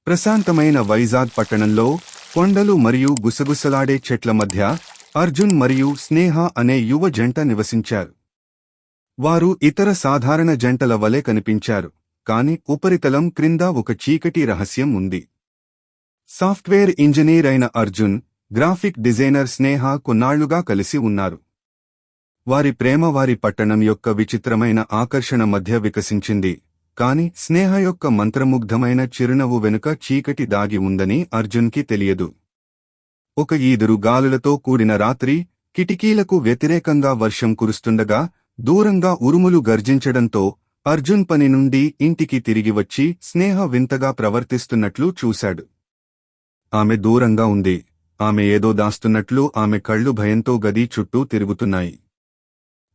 ప్రశాంతమైన వైజాగ్ పట్టణంలో కొండలు మరియు గుసగుసలాడే చెట్ల మధ్య అర్జున్ మరియు స్నేహ అనే యువ జంట నివసించారు. వారు ఇతర సాధారణ జంటల వలె కనిపించారు, కాని ఉపరితలం క్రింద ఒక చీకటి రహస్యం ఉంది. సాఫ్ట్వేర్ ఇంజనీర్ అయిన అర్జున్, గ్రాఫిక్ డిజైనర్ స్నేహ కొన్నాళ్లుగా కలిసి ఉన్నారు. వారి ప్రేమ వారి పట్టణం యొక్క విచిత్రమైన ఆకర్షణ మధ్య వికసించింది, కాని స్నేహ యొక్క మంత్రముగ్ధమైన చిరునవ్వు వెనుక చీకటి దాగి ఉందని అర్జున్కి తెలియదు. ఒక ఈదురు గాలులతో కూడిన రాత్రి, కిటికీలకు వ్యతిరేకంగా వర్షం కురుస్తుండగా దూరంగా ఉరుములు గర్జించడంతో అర్జున్ పని నుండి ఇంటికి తిరిగి వచ్చి స్నేహ వింతగా ప్రవర్తిస్తున్నట్లు చూశాడు. ఆమె దూరంగా ఉంది. ఆమె ఏదో దాస్తున్నట్లు ఆమె కళ్ళు భయంతో గది చుట్టూ తిరుగుతున్నాయి.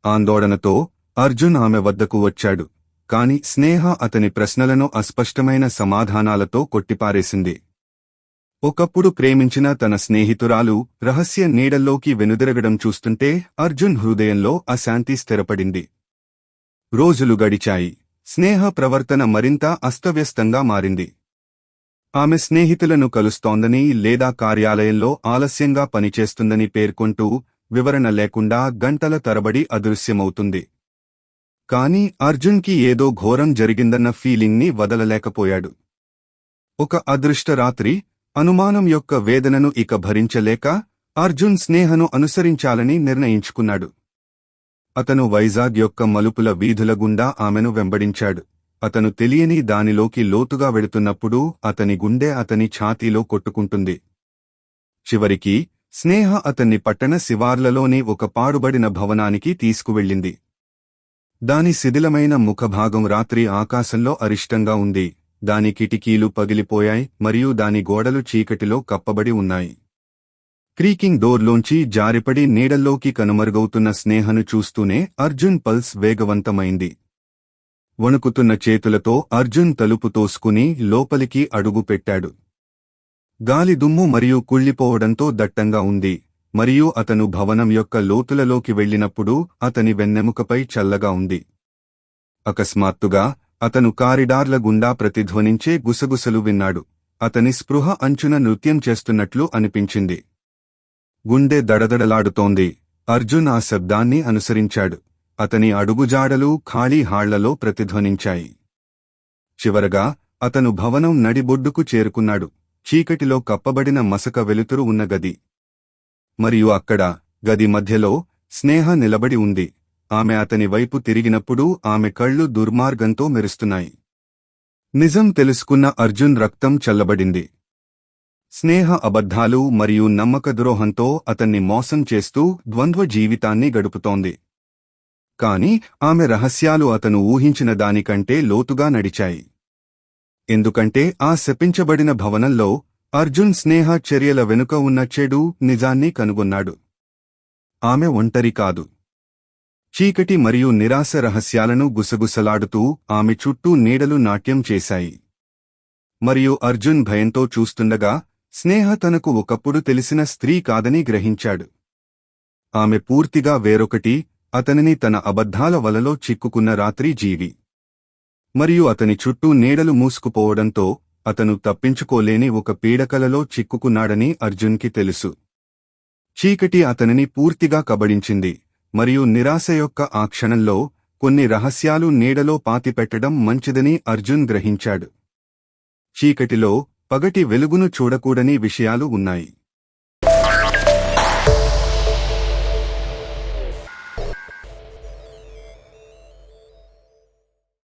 ఆందోళనతో అర్జున్ ఆమె వద్దకు వచ్చాడు, కాని స్నేహ అతని ప్రశ్నలను అస్పష్టమైన సమాధానాలతో కొట్టిపారేసింది. ఒకప్పుడు ప్రేమించిన తన స్నేహితురాలు రహస్య నీడల్లోకి వెనుదిరగడం చూస్తుంటే అర్జున్ హృదయంలో అశాంతి స్థిరపడింది. రోజులు గడిచాయి. స్నేహ ప్రవర్తన మరింత అస్తవ్యస్తంగా మారింది. ఆమె స్నేహితులను కలుస్తోందని లేదా కార్యాలయంలో ఆలస్యంగా పనిచేస్తుందని పేర్కొంటూ వివరణ లేకుండా గంటల తరబడి అదృశ్యమవుతుంది. కాని అర్జున్కి ఏదో ఘోరం జరిగిందన్న ఫీలింగ్ని వదలలేకపోయాడు. ఒక అదృష్ట రాత్రి, అనుమానం యొక్క వేదనను ఇక భరించలేక అర్జున్ స్నేహను అనుసరించాలని నిర్ణయించుకున్నాడు. అతను వైజాగ్ యొక్క మలుపుల వీధుల గుండా ఆమెను వెంబడించాడు. అతను తెలియని దానిలోకి లోతుగా వెడుతున్నప్పుడు అతని గుండె అతని ఛాతీలో కొట్టుకుంటుంది. చివరికి స్నేహ అతన్ని పట్టణ శివార్లలోని ఒక పాడుబడిన భవనానికి తీసుకువెళ్ళింది. దాని శిథిలమైన ముఖభాగం రాత్రి ఆకాశంలో అరిష్టంగా ఉంది. దాని కిటికీలు పగిలిపోయాయి మరియు దాని గోడలు చీకటిలో కప్పబడి ఉన్నాయి. క్రీకింగ్ డోర్లోంచి జారిపడి నీడల్లోకి కనుమరుగవుతున్న స్నేహను చూస్తూనే అర్జున్ పల్స్ వేగవంతమైంది. వణుకుతున్న చేతులతో అర్జున్ తలుపు తోసుకుని లోపలికి అడుగుపెట్టాడు. గాలి దుమ్ము మరియు కుళ్ళిపోవడంతో దట్టంగా ఉంది, మరియు అతను భవనం యొక్క లోతులలోకి వెళ్లినప్పుడు అతని వెన్నెముకపై చల్లగా ఉంది. అకస్మాత్తుగా అతను కారిడార్ల గుండా ప్రతిధ్వనించే గుసగుసలు విన్నాడు. అతని స్పృహ అంచున నృత్యం చేస్తున్నట్లు అనిపించింది. గుండె దడదడలాడుతోంది. అర్జున్ ఆ శబ్దాన్ని అనుసరించాడు. అతని అడుగుజాడలు ఖాళీ హాళ్లలో ప్రతిధ్వనించాయి. చివరగా అతను భవనం నడిబొడ్డుకు చేరుకున్నాడు. చీకటిలో కప్పబడిన మసక వెలుతురు ఉన్న గది. మరియు అక్కడ గది మధ్యలో స్నేహ నిలబడి ఉంది. ఆమె అతని వైపు తిరిగినప్పుడు ఆమె కళ్ళు దుర్మార్గంతో మెరుస్తున్నాయి. నిజం తెలుసుకున్న అర్జున్ రక్తం చల్లబడింది. స్నేహ అబద్ధాలు మరియు నమ్మకద్రోహంతో అతన్ని మోసం చేస్తూ ద్వంద్వ జీవితాన్ని గడుపుతోంది. కాని ఆమె రహస్యాలు అతను ఊహించిన దానికంటే లోతుగా నడిచాయి. ఎందుకంటే ఆ శపించబడిన భవనంలో అర్జున్ స్నేహ చర్యల వెనుక ఉన్న చెడు నిజాన్ని కనుగొన్నాడు. ఆమె ఒంటరి కాదు. చీకటి మరియు నిరాశ రహస్యాలను గుసగుసలాడుతూ ఆమె చుట్టూ నీడలు నాట్యం చేశాయి. మరియు అర్జున్ భయంతో చూస్తుండగా స్నేహ తనకు ఒకప్పుడు తెలిసిన స్త్రీ కాదని గ్రహించాడు. ఆమె పూర్తిగా వేరొకటి, అతనిని తన అబద్ధాల వలలో చిక్కుకున్న రాత్రి జీవి. మరియు అతని చుట్టూ నీడలు మూసుకుపోవడంతో అతను తప్పించుకోలేని ఒక పీడకలలో చిక్కుకున్నాడని అర్జున్కి తెలుసు. చీకటి అతనిని పూర్తిగా కబళించింది, మరియు నిరాశ యొక్క ఆ క్షణంలో కొన్ని రహస్యాలు నీడలో పాతిపెట్టడం మంచిదని అర్జున్ గ్రహించాడు. చీకటిలో పగటి వెలుగును చూడకూడని విషయాలు ఉన్నాయి.